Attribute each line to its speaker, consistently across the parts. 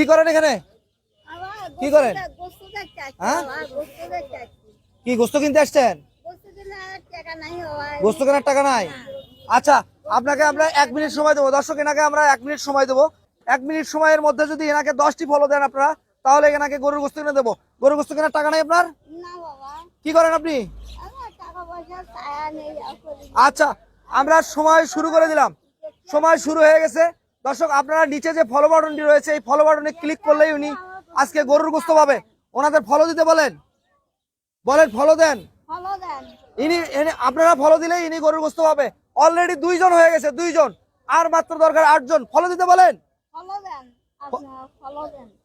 Speaker 1: কি করেন এখানে? কি করেন? হ্যাঁ, কি গোস্ত কিনতে আসছেন? গোস্ত কেনার টাকা নাই? আচ্ছা, আপনাকে আমরা 1 মিনিট সময় দেবো। দর্শক, এনাকে আমরা 1 মিনিট সময় দেবো। 1 মিনিট সময়ের মধ্যে যদি এনাকে 10টি ফলো দেন আপনারা, তাহলে এনাকে গরুর গোস্ত কিনে দেবো। গরুর গোস্ত কেনার টাকা নাই আপনার? কি করেন আপনি? আচ্ছা, আমরা সময় শুরু করে দিলাম। সময় শুরু হয়ে গেছে। দর্শক, আপনারা নিচে যে ফলো বাটনটি রয়েছে, এই ফলো বাটনে ক্লিক করলেই উনি আজকে গরুর গোস্ত পাবে। ওনাদের ফলো দিতে বলেন, বলেন ফলো দেন। আপনারা ফলো দিলে ইনি গরুর গোস্ত পাবে। অলরেডি 2 জন হয়ে গেছে, 2 জন, আর মাত্র দরকার 8 জন। ফলো দিতে বলেন,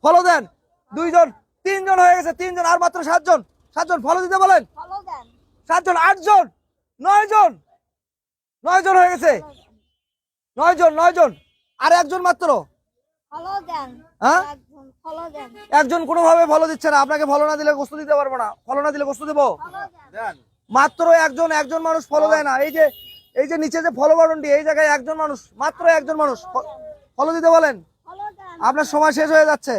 Speaker 1: ফলো দেন। 2 জন, 3 জন হয়ে গেছে, 3 জন, আর মাত্র 7 জন। 7 জন ফলো দিতে বলেন। 7 জন, 8 জন, 9 জন, 9 জন হয়ে গেছে। 9 জন, 9 জন, আর 1 জন মাত্র। হ্যাঁ, 1 জন কোনোভাবে ফলো দিচ্ছে না। আপনাকে ফলো না দিলে গোস্ত দিতে পারবো না। ফলো না দিলে গোস্ত দেবো? মাত্র 1 জন, 1 জন মানুষ ফলো দেয় না। এই যে নিচে যে ফলো বাটনটি, এই জায়গায় 1 জন মানুষ, মাত্র 1 জন মানুষ ফলো দিতে বলেন। আপনার সময় শেষ হয়ে যাচ্ছে।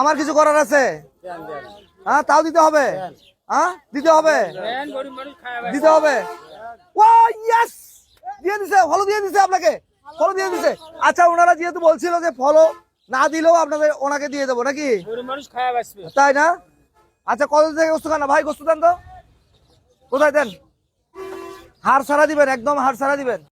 Speaker 1: আমার কিছু করার আছে? হ্যাঁ, তাও দিতে হবে। হ্যাঁ, দিতে হবে, দিতে হবে। ও ইয়েস, দিয়ে দিছে, ফলো দিয়ে দিছে আপনাকে, ফলো দিয়ে দিছে। আচ্ছা, ওনারা যেহেতু বলছিল যে ফলো না দিলেও আপনাদের ওনাকে দিয়ে দেবো নাকি, তাই না? আচ্ছা, কত থেকে গোস্ত খান না ভাই? গোস্ত দেন তো, কোথায় দেন? হাড় ছাড়া দিবেন, একদম হাড় ছাড়া দিবেন।